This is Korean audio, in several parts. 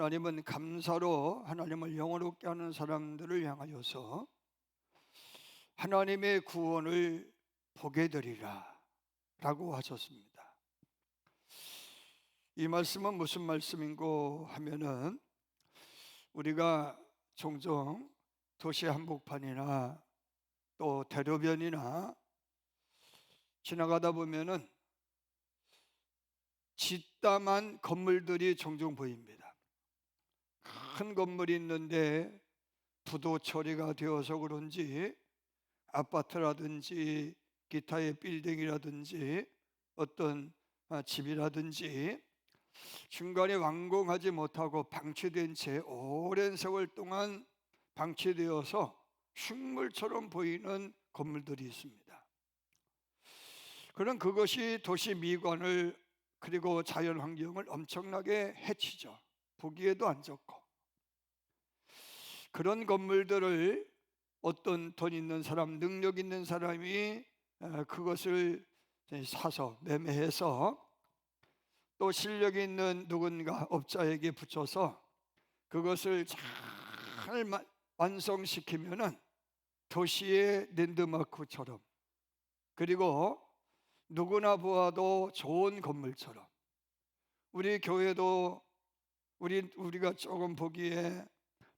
하나님은 감사로 하나님을 영원롭게 하는 사람들을 향하여서 하나님의 구원을 보게 되리라 라고 하셨습니다. 이 말씀은 무슨 말씀인고 하면은, 우리가 종종 도시 한복판이나 또 대로변이나 지나가다 보면은 짓담한 건물들이 종종 보입니다. 큰 건물이 있는데 부도 처리가 되어서 그런지 아파트라든지 기타의 빌딩이라든지 어떤 집이라든지 중간에 완공하지 못하고 방치된 채 오랜 세월 동안 방치되어서 흉물처럼 보이는 건물들이 있습니다. 그런 그것이 도시 미관을 그리고 자연 환경을 엄청나게 해치죠. 보기에도 안 좋고. 그런 건물들을 어떤 돈 있는 사람, 능력 있는 사람이 그것을 사서 매매해서 또 실력 있는 누군가 업자에게 붙여서 그것을 잘 완성시키면은 도시의 랜드마크처럼, 그리고 누구나 보아도 좋은 건물처럼, 우리 교회도 우리가 조금 보기에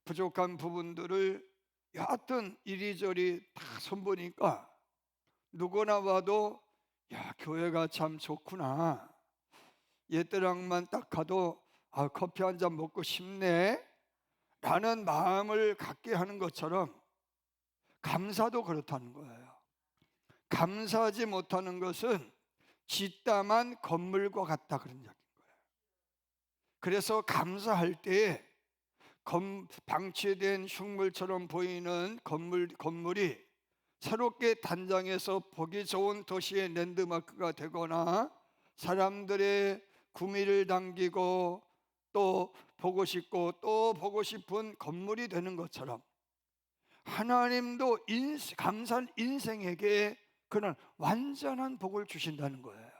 부족한 부분들을 여하튼 이리저리 다 손보니까 누구나 봐도 야, 교회가 참 좋구나, 옛때랑만 딱 가도 커피 한 잔 먹고 싶네 라는 마음을 갖게 하는 것처럼 감사도 그렇다는 거예요. 감사하지 못하는 것은 짓담한 건물과 같다, 그런 얘기인 거예요. 그래서 감사할 때에 방치된 흉물처럼 보이는 건물이 새롭게 단장해서 보기 좋은 도시의 랜드마크가 되거나 사람들의 구미를 당기고 또 보고 싶고 또 보고 싶은 건물이 되는 것처럼, 하나님도 감사한 인생에게 그런 완전한 복을 주신다는 거예요.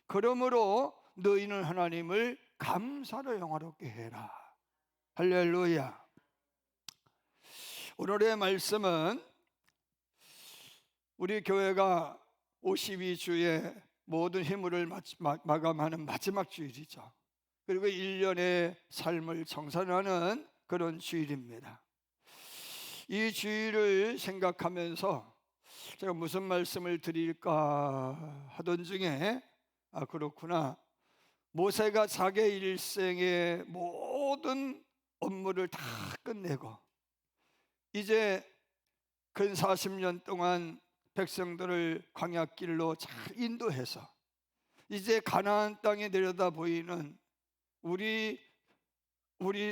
그러므로 너희는 하나님을 감사로 영화롭게 해라. 할렐루야. 오늘의 말씀은 우리 교회가 52주의 모든 힘을 마감하는 마지막 주일이죠. 그리고 1년의 삶을 정산하는 그런 주일입니다. 이 주일을 생각하면서 제가 무슨 말씀을 드릴까 하던 중에 그렇구나, 모세가 자기 일생의 모든 업무를 다 끝내고 이제 근 40년 동안 백성들을 광야길로 잘 인도해서 이제 가나안 땅에 내려다 보이는 우리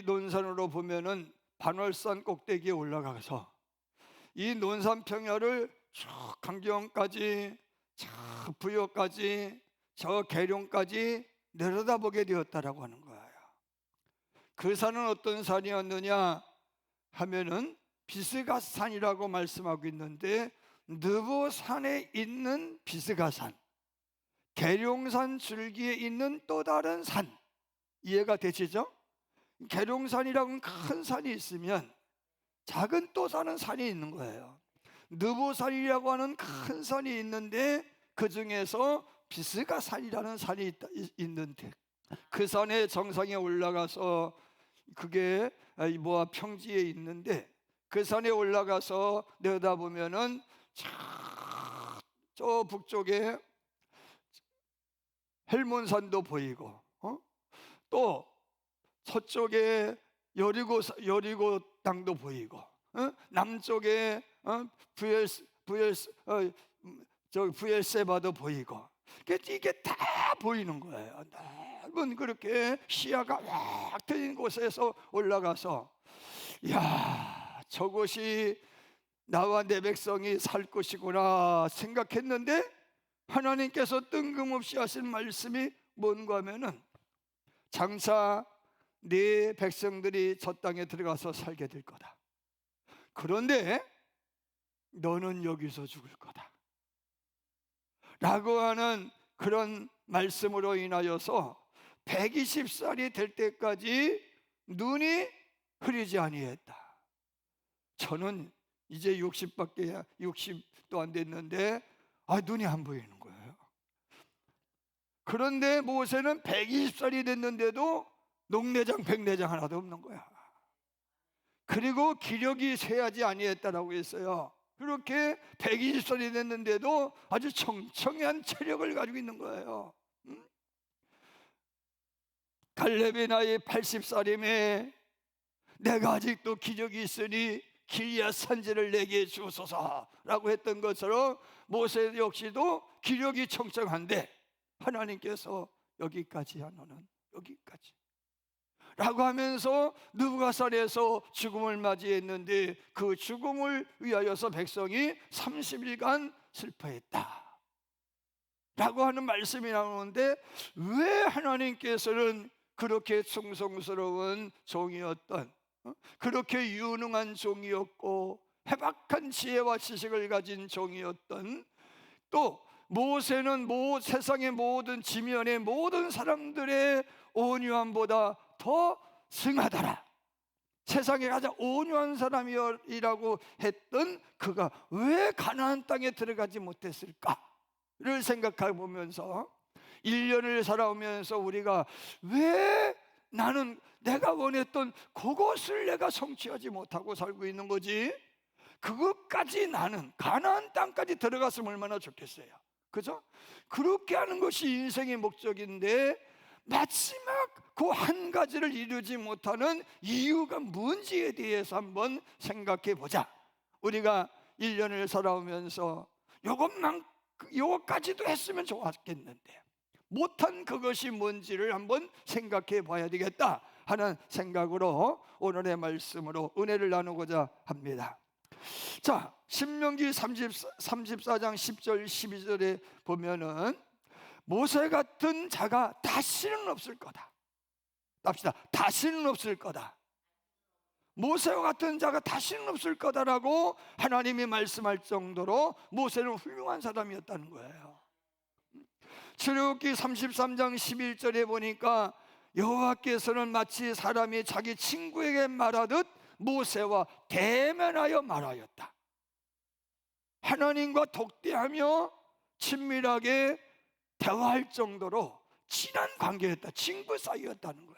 논산으로 보면은 반월산 꼭대기에 올라가서 이 논산 평야를 쭉 강경까지, 저 부여까지, 저 계룡까지 내려다보게 되었다라고 하는 거예요. 그 산은 어떤 산이었느냐 하면은 비스가산이라고 말씀하고 있는데, 느보산에 있는 비스가산, 계룡산 줄기에 있는 또 다른 산, 이해가 되시죠? 계룡산이라는 큰 산이 있으면 작은 또 다른 산이 있는 거예요. 느보산이라고 하는 큰 산이 있는데 그 중에서 비스가산이라는 산이 있는데, 그 산의 정상에 올라가서, 그게 모압 평지에 있는데 그 산에 올라가서 내려다보면은 저 북쪽에 헬몬산도 보이고, 또 서쪽에 여리고 땅도 보이고, 남쪽에 부엘세바도 보이고, 이게 다 보이는 거예요. 넓은 그렇게 시야가 확 트인 곳에서 올라가서, 야, 저곳이 나와 내 백성이 살 곳이구나 생각했는데, 하나님께서 뜬금없이 하신 말씀이 뭔가 하면은, 장차 네 백성들이 저 땅에 들어가서 살게 될 거다. 그런데 너는 여기서 죽을 거다 라고 하는 그런 말씀으로 인하여서 120살이 될 때까지 눈이 흐리지 아니했다. 저는 이제 60도 안 됐는데 눈이 안 보이는 거예요. 그런데 모세는 120살이 됐는데도 녹내장 백내장 하나도 없는 거야. 그리고 기력이 쇠하지 아니했다라고 했어요. 그렇게 120살이 됐는데도 아주 청청한 체력을 가지고 있는 거예요. 갈렙의 나이 80살임에 내가 아직도 기력이 있으니 길야 산지를 내게 주소서라고 했던 것처럼 모세 역시도 기력이 청청한데 하나님께서 여기까지야, 너는 여기까지 라고 하면서 느부갓네살에서 죽음을 맞이했는데 그 죽음을 위하여서 백성이 30일간 슬퍼했다 라고 하는 말씀이 나오는데, 왜 하나님께서는 그렇게 충성스러운 종이었던, 그렇게 유능한 종이었고 해박한 지혜와 지식을 가진 종이었던, 또 모세는 세상의 모든 지면의 모든 사람들의 온유함보다 더 승하더라, 세상에 가장 온유한 사람이라고 했던 그가 왜 가나안 땅에 들어가지 못했을까를 생각해 보면서 1년을 살아오면서 우리가 왜 나는 내가 원했던 그것을 내가 성취하지 못하고 살고 있는 거지? 그것까지, 나는 가나안 땅까지 들어갔으면 얼마나 좋겠어요. 그죠? 그렇게 하는 것이 인생의 목적인데 마지막 그 한 가지를 이루지 못하는 이유가 뭔지에 대해서 한번 생각해 보자. 우리가 1년을 살아오면서 요것까지도 했으면 좋았겠는데 못한 그것이 뭔지를 한번 생각해 봐야 되겠다 하는 생각으로 오늘의 말씀으로 은혜를 나누고자 합니다. 자, 신명기 34장 10절 12절에 보면은 모세 같은 자가 다시는 없을 거다. 합시다. 다시는 없을 거다. 모세와 같은 자가 다시는 없을 거다라고 하나님이 말씀할 정도로 모세는 훌륭한 사람이었다는 거예요. 출애굽기 33장 11절에 보니까 여호와께서는 마치 사람이 자기 친구에게 말하듯 모세와 대면하여 말하였다. 하나님과 독대하며 친밀하게 대화할 정도로 친한 관계였다. 친구 사이였다는 거예요.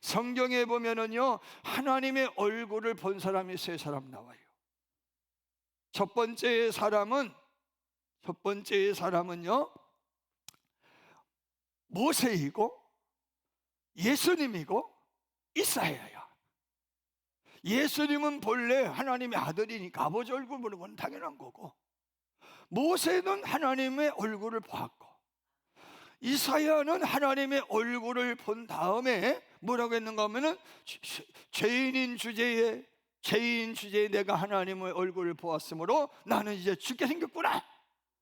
성경에 보면은요, 하나님의 얼굴을 본 사람이 세 사람 나와요. 첫 번째 사람은요 모세이고 예수님이고 이사야예요. 예수님은 본래 하나님의 아들이니까 아버지 얼굴 보는 건 당연한 거고, 모세는 하나님의 얼굴을 보았고, 이사야는 하나님의 얼굴을 본 다음에 뭐라고 했는가 하면은 죄인 주제에 내가 하나님의 얼굴을 보았으므로 나는 이제 죽게 생겼구나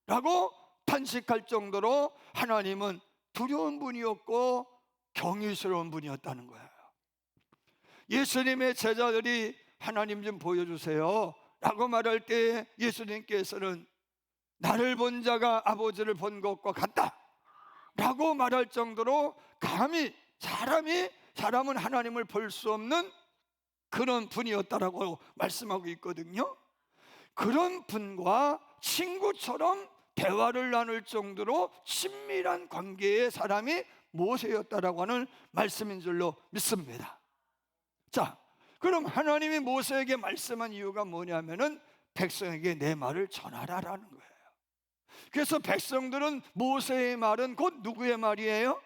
라고 탄식할 정도로 하나님은 두려운 분이었고 경외스러운 분이었다는 거예요. 예수님의 제자들이 하나님 좀 보여주세요 라고 말할 때 예수님께서는 나를 본 자가 아버지를 본 것과 같다 라고 말할 정도로 감히 사람은 하나님을 볼 수 없는 그런 분이었다라고 말씀하고 있거든요. 그런 분과 친구처럼 대화를 나눌 정도로 친밀한 관계의 사람이 모세였다라고 하는 말씀인 줄로 믿습니다. 자, 그럼 하나님이 모세에게 말씀한 이유가 뭐냐면은 백성에게 내 말을 전하라라는 거예요. 그래서 백성들은 모세의 말은 곧 누구의 말이에요?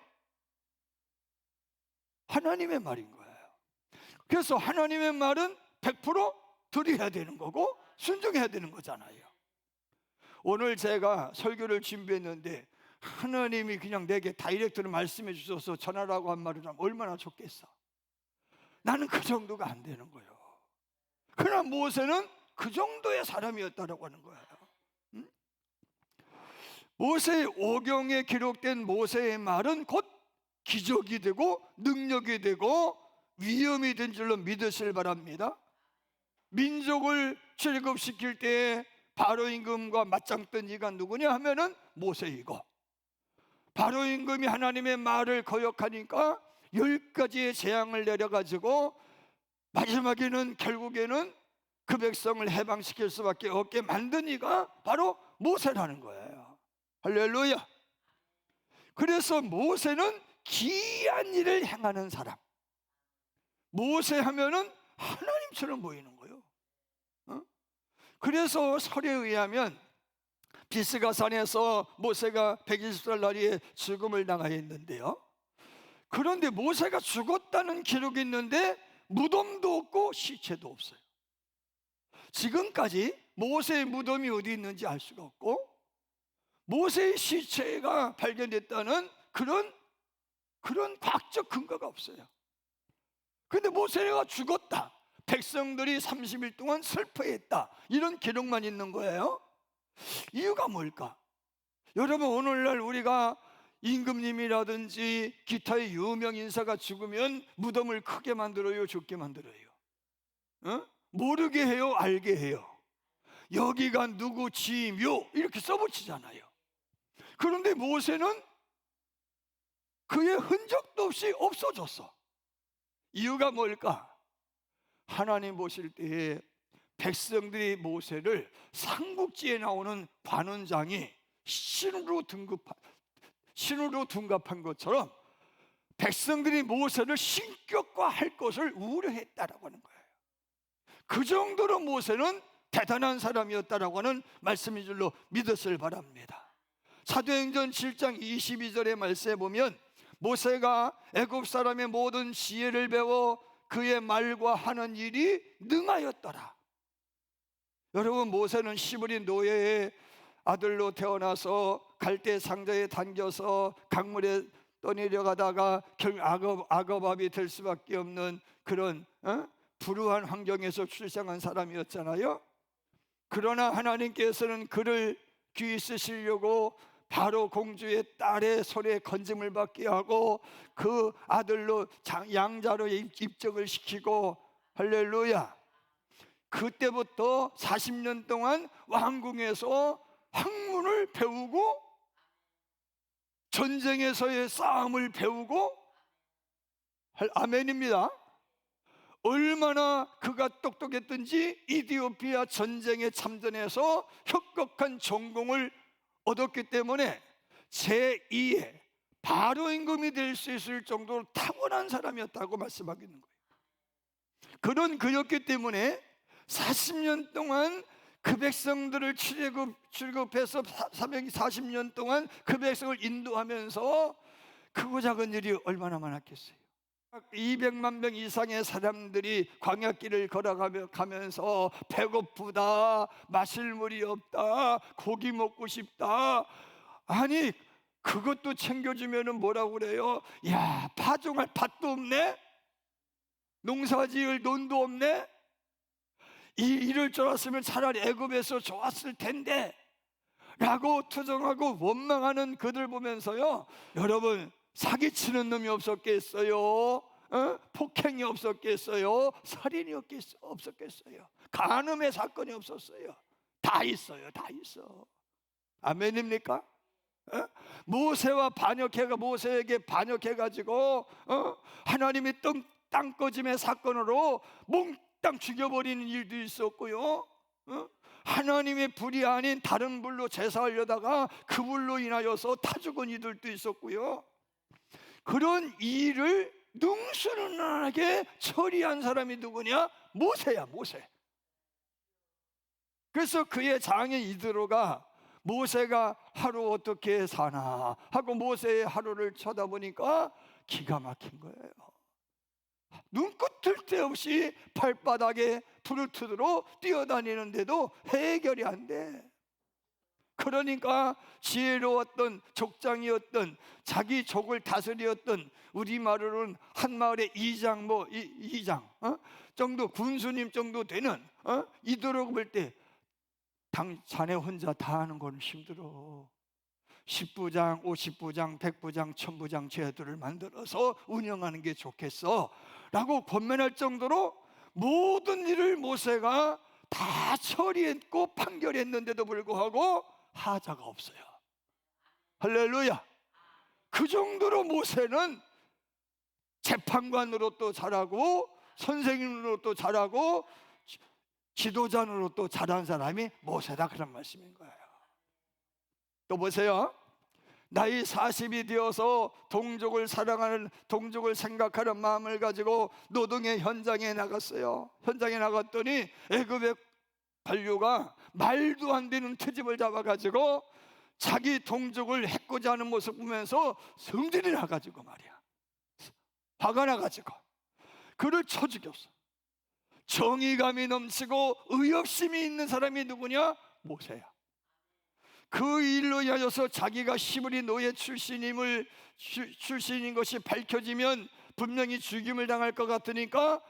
하나님의 말인 거예요. 그래서 하나님의 말은 100% 들어야 되는 거고 순종해야 되는 거잖아요. 오늘 제가 설교를 준비했는데 하나님이 그냥 내게 다이렉트로 말씀해 주셔서 전하라고 한 말을 하면 얼마나 좋겠어. 나는 그 정도가 안 되는 거예요. 그러나 모세는 그 정도의 사람이었다라고 하는 거예요. 모세의 오경에 기록된 모세의 말은 곧 기적이 되고 능력이 되고 위엄이 된 줄로 믿으실 바랍니다. 민족을 출애굽시킬 때에 바로 임금과 맞짱 뜬 이가 누구냐 하면은 모세이고, 바로 임금이 하나님의 말을 거역하니까 10가지의 재앙을 내려가지고 마지막에는 결국에는 그 백성을 해방시킬 수밖에 없게 만든 이가 바로 모세라는 거예요. 할렐루야. 그래서 모세는 기이한 일을 행하는 사람. 모세 하면은 하나님처럼 보이는 거예요. 그래서 설에 의하면 비스가산에서 모세가 120살 나이에 죽음을 당하였는데요, 그런데 모세가 죽었다는 기록이 있는데 무덤도 없고 시체도 없어요. 지금까지 모세의 무덤이 어디 있는지 알 수가 없고 모세의 시체가 발견됐다는 그런 과학적 근거가 없어요. 근데 모세가 죽었다, 백성들이 30일 동안 슬퍼했다, 이런 기록만 있는 거예요. 이유가 뭘까? 여러분, 오늘날 우리가 임금님이라든지 기타의 유명 인사가 죽으면 무덤을 크게 만들어요, 좁게 만들어요? 모르게 해요, 알게 해요? 여기가 누구 지묘 이렇게 써붙이잖아요. 그런데 모세는 그의 흔적도 없이 없어졌어. 이유가 뭘까? 하나님 보실 때에 백성들이 모세를 삼국지에 나오는 관원장이 신으로 둔갑한 것처럼 백성들이 모세를 신격화할 것을 우려했다라고 하는 거예요. 그 정도로 모세는 대단한 사람이었다라고 하는 말씀인 줄로 믿었을 바랍니다. 사도행전 7장 22절의 말씀에 보면 모세가 애굽 사람의 모든 지혜를 배워 그의 말과 하는 일이 능하였더라. 여러분, 모세는 시므리 노예의 아들로 태어나서 갈대 상자에 담겨서 강물에 떠내려가다가 결국 악어밥이 될 수밖에 없는 그런 불우한 환경에서 출생한 사람이었잖아요. 그러나 하나님께서는 그를 귀히 쓰시려고 바로 공주의 딸의 손에 건짐을 받게 하고 그 아들로 양자로 입적을 시키고, 할렐루야, 그때부터 40년 동안 왕궁에서 학문을 배우고 전쟁에서의 싸움을 배우고, 아멘입니다. 얼마나 그가 똑똑했든지 이디오피아 전쟁에 참전해서 혁혁한 전공을 얻었기 때문에 제2의 바로 임금이 될 수 있을 정도로 타고난 사람이었다고 말씀하고 있는 거예요. 그런 그였기 때문에 40년 동안 그 백성들을 출애굽해서 340년 동안 그 백성을 인도하면서 크고 작은 일이 얼마나 많았겠어요. 200만 명 이상의 사람들이 광야길을 걸어가면서 배고프다, 마실 물이 없다, 고기 먹고 싶다. 아니, 그것도 챙겨주면 뭐라고 그래요? 야, 파종할 밭도 없네, 농사지을 돈도 없네, 이럴 줄 알았으면 차라리 애굽에서 좋았을 텐데 라고 투정하고 원망하는 그들 보면서요, 여러분, 사기치는 놈이 없었겠어요? 폭행이 없었겠어요? 살인이 없었겠어요? 간음의 사건이 없었어요? 다 있어요. 다 있어. 아멘입니까? 모세에게 반역해가지고 하나님이 땅 꺼짐의 사건으로 몽땅 죽여버리는 일도 있었고요, 하나님의 불이 아닌 다른 불로 제사하려다가 그 불로 인하여서 타 죽은 이들도 있었고요. 그런 일을 능수능란하게 처리한 사람이 누구냐? 모세야, 모세. 그래서 그의 장인 이드로가 모세가 하루 어떻게 사나 하고 모세의 하루를 쳐다보니까 기가 막힌 거예요. 눈꽃 틀 데 없이 발바닥에 부르트로 뛰어다니는데도 해결이 안 돼. 그러니까 지혜로웠던 족장이었던, 자기 족을 다스리었던, 우리말로는 한 마을에 이장 정도, 군수님 정도 되는 이도록 볼 때 자네 혼자 다 하는 건 힘들어. 10부장, 50부장, 100부장, 1000부장 제도를 만들어서 운영하는 게 좋겠어 라고 권면할 정도로 모든 일을 모세가 다 처리했고 판결했는데도 불구하고 하자가 없어요. 할렐루야. 그 정도로 모세는 재판관으로 또 잘하고 선생님으로 또 잘하고 지도자로 또 잘한 사람이 모세다, 그런 말씀인 거예요. 또 보세요. 나이 40이 되어서 동족을 사랑하는, 동족을 생각하는 마음을 가지고 노동의 현장에 나갔어요. 현장에 나갔더니 애굽의 관료가 말도 안 되는 트집을 잡아가지고 자기 동족을 해코지 하는 모습 보면서 성질이 나가지고 말이야, 화가 나가지고 그를 쳐 죽였어. 정의감이 넘치고 의협심이 있는 사람이 누구냐? 모세야. 그 일로 인하여서 자기가 시브리 노예 출신인 것이 밝혀지면 분명히 죽임을 당할 것 같으니까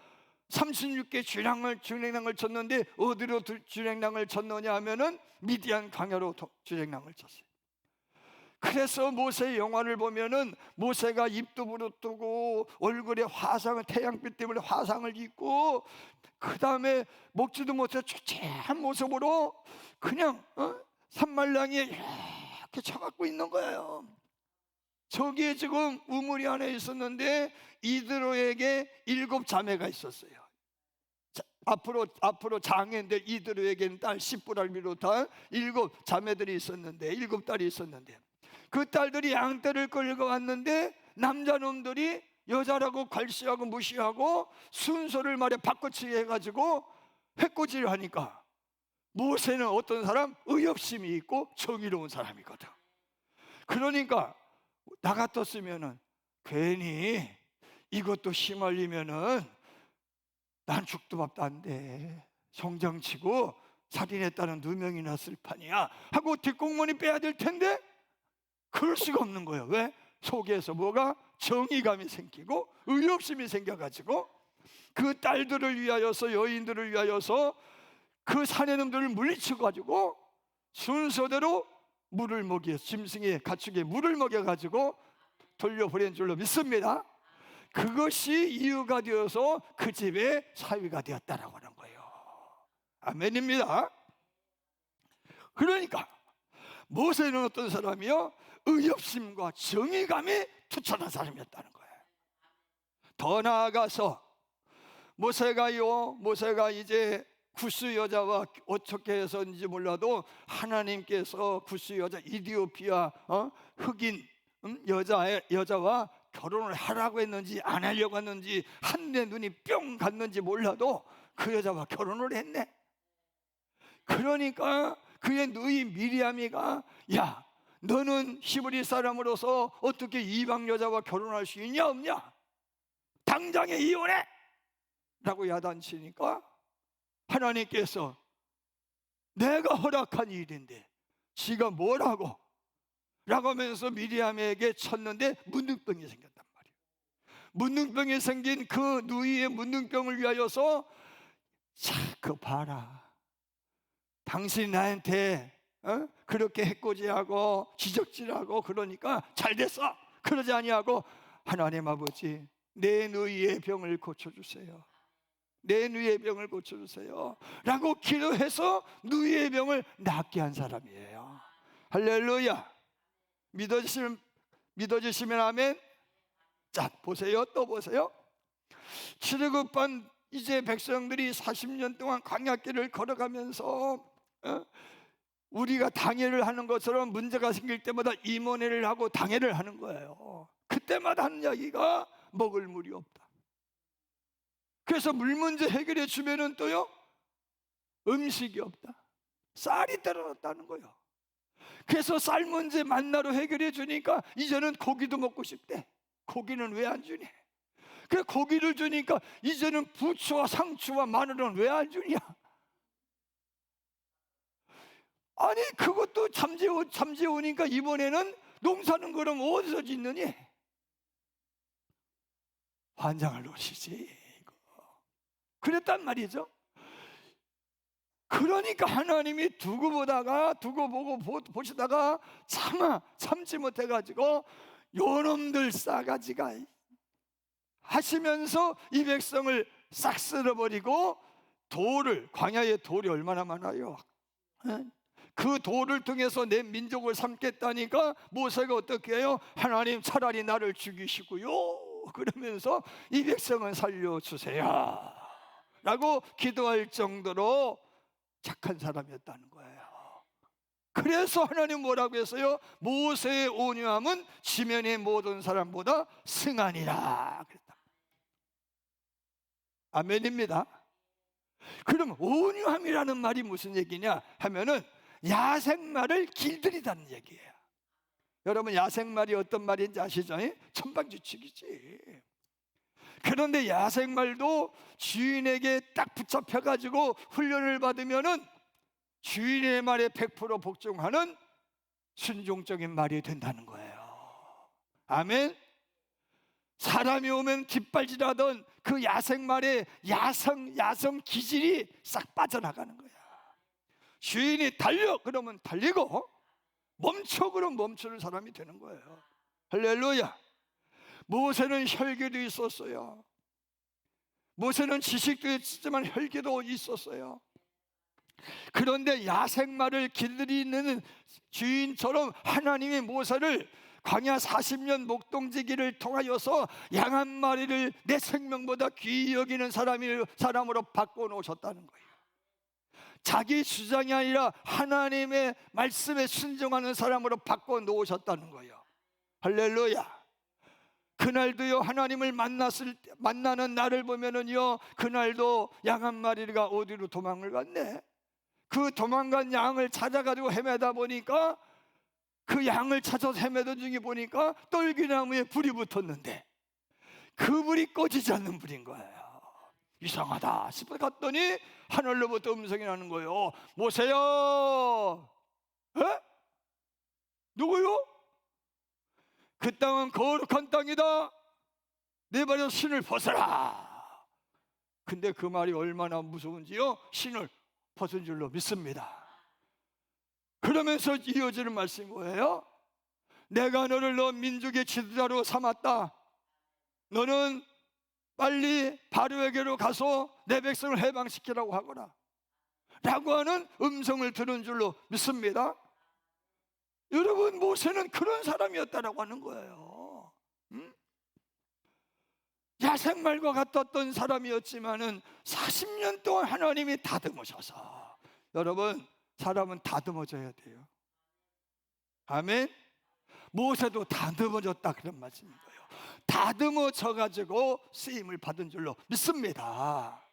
36개 주랭랑을 쳤는데, 어디로 주랭랑을 쳤느냐 하면은 미디안 광야로 주랭랑을 쳤어요. 그래서 모세의 영화를 보면은 모세가 입도 부르뜨고 얼굴에 화상을, 태양빛 때문에 화상을 입고, 그 다음에 먹지도 못해 초췌한 모습으로 그냥 산말랑이에 이렇게 쳐갖고 있는 거예요. 저기에 지금 우물이 하나 있었는데 이드로에게 7 자매가 있었어요. 앞으로 장애인데 이드로에게는 딸 십부라를 비롯한 7 자매들이 있었는데, 7 딸이 있었는데, 그 딸들이 양떼를 끌고 왔는데 남자놈들이 여자라고 괄시하고 무시하고 순서를 말해 바꿔치기 해가지고 해코지를 하니까, 모세는 어떤 사람? 의협심이 있고 정의로운 사람이거든. 그러니까 나 같았으면은 괜히 이것도 휘말리면은 난 죽도 밥도 안 돼, 성장치고 살인했다는 누명이 났을 판이야 하고 뒷공무니 빼야 될 텐데 그럴 수가 없는 거예요. 왜? 속에서 뭐가? 정의감이 생기고 의협심이 생겨가지고 그 딸들을 위하여서, 여인들을 위하여서 그 사내놈들을 물리쳐 가지고 순서대로 물을 먹여, 짐승에 가축에 물을 먹여 가지고 돌려보낸 줄로 믿습니다. 그것이 이유가 되어서 그 집의 사위가 되었다라고 하는 거예요. 아멘입니다. 그러니까 모세는 어떤 사람이요? 의협심과 정의감이 투철한 사람이었다는 거예요. 더 나아가서 모세가 이제 구스 여자와 어떻게 해서인지 몰라도 하나님께서 구스 여자, 이디오피아 흑인 여자와 결혼을 하라고 했는지 안 하려고 했는지, 한내 눈이 뿅 갔는지 몰라도 그 여자와 결혼을 했네. 그러니까 그의 누이 미리암이가, 야, 너는 히브리 사람으로서 어떻게 이방 여자와 결혼할 수 있냐 없냐? 당장에 이혼해! 라고 야단치니까 하나님께서 내가 허락한 일인데 지가 뭐라고? 라고 하면서 미리암에게 쳤는데 문둥병이 생겼단 말이에요. 문둥병이 생긴 그 누이의 문둥병을 위하여서, 자, 그거 봐라, 당신이 나한테 그렇게 해코지하고 지적질하고 그러니까 잘 됐어. 그러지 아니하고, 하나님 아버지, 내 누이의 병을 고쳐주세요. 내 누이의 병을 고쳐주세요 라고 기도해서 누이의 병을 낫게 한 사람이에요. 할렐루야. 믿어지시면 아멘. 자, 보세요. 또 보세요. 출애굽한 이제 백성들이 40년 동안 광야길을 걸어가면서 우리가 당회를 하는 것처럼 문제가 생길 때마다 임원회를 하고 당회를 하는 거예요. 그때마다 하는 이야기가 먹을 물이 없다. 그래서 물 문제 해결해 주면은 또요, 음식이 없다. 쌀이 떨어졌다는 거예요. 그래서 쌀 문제 만나로 해결해 주니까 이제는 고기도 먹고 싶대. 고기는 왜 안 주니? 그래, 고기를 주니까 이제는 부추와 상추와 마늘은 왜 안 주냐? 아니, 그것도 잠재우니까 이번에는 농사는 그럼 어디서 짓느니? 환장을 놓으시지. 그랬단 말이죠. 그러니까 하나님이 두고 보고 보시다가 참지 못해가지고 요놈들 싸가지가 하시면서 이 백성을 싹 쓸어버리고, 광야에 돌이 얼마나 많아요. 그 돌을 통해서 내 민족을 삼겠다니까 모세가 어떻게 해요? 하나님 차라리 나를 죽이시고요 그러면서 이 백성은 살려주세요 라고 기도할 정도로 착한 사람이었다는 거예요. 그래서 하나님 뭐라고 했어요? 모세의 온유함은 지면의 모든 사람보다 승하니라 그랬다. 아멘입니다. 그럼 온유함이라는 말이 무슨 얘기냐 하면은 야생말을 길들이다는 얘기예요. 여러분 야생말이 어떤 말인지 아시죠? 천방지축이지. 그런데 야생말도 주인에게 딱 붙잡혀가지고 훈련을 받으면은 주인의 말에 100% 복종하는 순종적인 말이 된다는 거예요. 아멘. 사람이 오면 깃발질하던 그 야생말의 야성 기질이 싹 빠져나가는 거야. 주인이 달려 그러면 달리고 멈춰 그러면 멈추는 사람이 되는 거예요. 할렐루야. 모세는 혈기도 있었어요. 모세는 지식도 있었지만 혈기도 있었어요. 그런데 야생말을 길들이는 주인처럼 하나님이 모세를 광야 40년 목동지기를 통하여서 양 한 마리를 내 생명보다 귀히 여기는 사람으로 바꿔놓으셨다는 거예요. 자기 주장이 아니라 하나님의 말씀에 순종하는 사람으로 바꿔놓으셨다는 거예요. 할렐루야. 그날도요 하나님을 만나는 날을 보면은요 그날도 양 한 마리가 어디로 도망을 갔네. 그 도망간 양을 찾아가지고 헤매다 보니까 그 양을 찾아서 헤매던 중에 보니까 떨기나무에 불이 붙었는데 그 불이 꺼지지 않는 불인 거예요. 이상하다 싶어 갔더니 하늘로부터 음성이 나는 거예요. 모세야. 에? 누구요? 그 땅은 거룩한 땅이다. 내 발에서 신을 벗어라. 근데 그 말이 얼마나 무서운지요 신을 벗은 줄로 믿습니다. 그러면서 이어지는 말씀이 뭐예요? 내가 너를 너 민족의 지도자로 삼았다. 너는 빨리 바로에게로 가서 내 백성을 해방시키라고 하거라 라고 하는 음성을 들은 줄로 믿습니다. 여러분 모세는 그런 사람이었다라고 하는 거예요. 야생말과 같았던 사람이었지만은 40년 동안 하나님이 다듬으셔서 여러분 사람은 다듬어져야 돼요. 아멘. 모세도 다듬어졌다 그런 말씀인 거예요. 다듬어져 가지고 쓰임을 받은 줄로 믿습니다.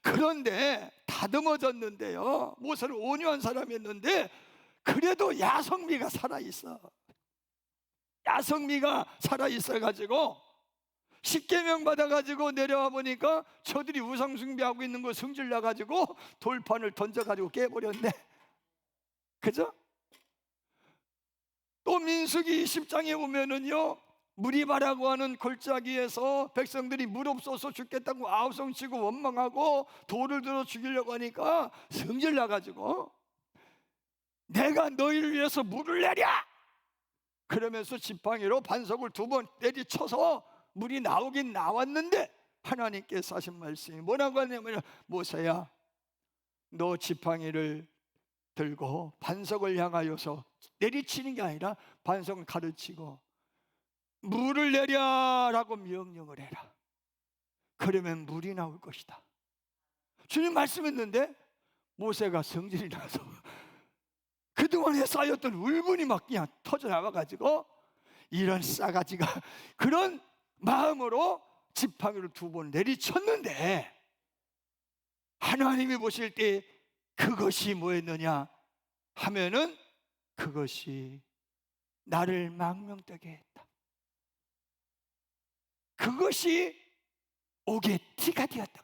그런데 다듬어졌는데요 모세는 온유한 사람이었는데 그래도 야성미가 살아있어. 야성미가 살아있어 가지고 십계명 받아가지고 내려와 보니까 저들이 우상 숭배하고 있는 거 성질 나가지고 돌판을 던져가지고 깨버렸네. 그죠? 또 민수기 20장에 보면은요 무리바라고 하는 골짜기에서 백성들이 물 없어서 죽겠다고 아우성 치고 원망하고 돌을 들어 죽이려고 하니까 성질 나가지고 내가 너희를 위해서 물을 내려 그러면서 지팡이로 반석을 2번 내리쳐서 물이 나오긴 나왔는데 하나님께서 하신 말씀이 뭐라고 하냐면 모세야 너 지팡이를 들고 반석을 향하여서 내리치는 게 아니라 반석을 가르치고 물을 내려라고 명령을 해라. 그러면 물이 나올 것이다. 주님 말씀했는데 모세가 성질이 나서 그동안에 쌓였던 울분이 막 그냥 터져나와가지고 이런 싸가지가 그런 마음으로 지팡이를 2번 내리쳤는데 하나님이 보실 때 그것이 뭐였느냐 하면은 그것이 나를 망명되게 했다. 그것이 옥의 티가 되었다.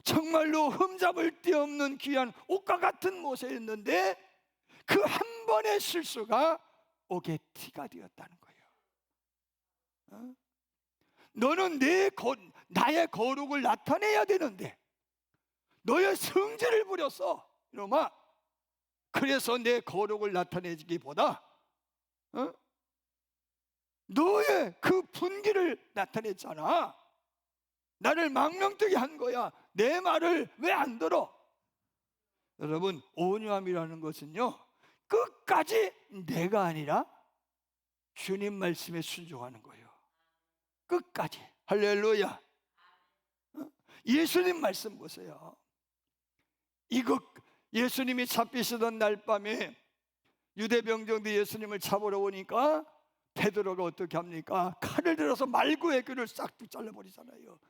정말로 흠잡을 데 없는 귀한 옥과 같은 모세였는데 그 한 번의 실수가 옥의 티가 되었다는 거예요. 너는 나의 거룩을 나타내야 되는데 너의 성질을 부렸어 이놈아. 그래서 내 거룩을 나타내기보다 너의 그 분기를 나타냈잖아. 나를 망명되게 한 거야. 내 말을 왜 안 들어? 여러분, 온유함이라는 것은요, 끝까지 내가 아니라 주님 말씀에 순종하는 거예요. 끝까지. 할렐루야. 예수님 말씀 보세요. 이거 예수님이 잡히시던 날 밤에 유대 병정들이 예수님을 잡으러 오니까 베드로가 어떻게 합니까? 칼을 들어서 말구의 귀를 싹둑 잘라버리잖아요.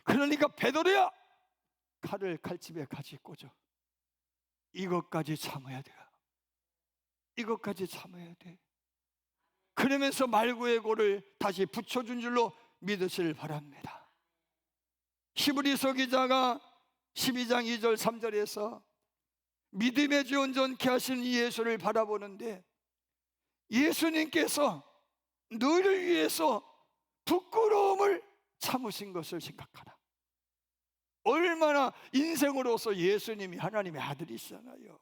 그러니까 베드로야, 칼을 칼집에 같이 꽂아. 이것까지 참아야 돼요. 이것까지 참아야 돼. 그러면서 말구의 골을 다시 붙여준 줄로 믿으시길 바랍니다. 히브리서 기자가 12장 2절 3절에서 믿음의 주 온전케 하신 예수를 바라보는데, 예수님께서 너를 위해서 부끄러움을 참으신 것을 생각하라. 얼마나 인생으로서 예수님이 하나님의 아들이시잖아요.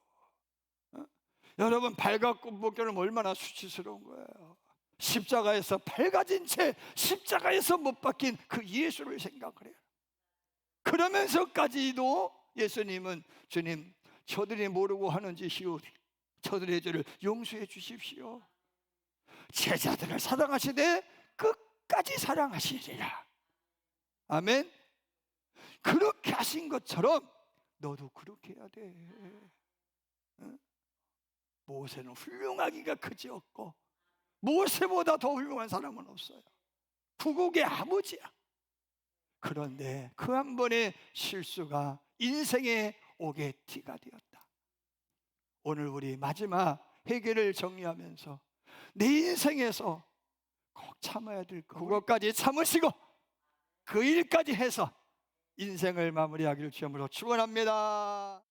여러분, 발각꽃목교는 얼마나 수치스러운 거예요. 십자가에서 밝아진 채 십자가에서 못 박힌 그 예수를 생각을 해요. 그러면서까지도 예수님은, 주님, 저들이 모르고 하는 짓이오니 저들의 죄를 용서해 주십시오. 제자들을 사랑하시되 끝까지 사랑하시리라. 아멘. 그렇게 하신 것처럼 너도 그렇게 해야 돼. 모세는 훌륭하기가 그지없고 모세보다 더 훌륭한 사람은 없어요. 구국의 아버지야. 그런데 그 한 번의 실수가 인생의 오개티가 되었다. 오늘 우리 마지막 회개를 정리하면서 내 인생에서 꼭 참아야 될 것, 그것까지 참으시고 그 일까지 해서 인생을 마무리하기를 주님으로 축원합니다.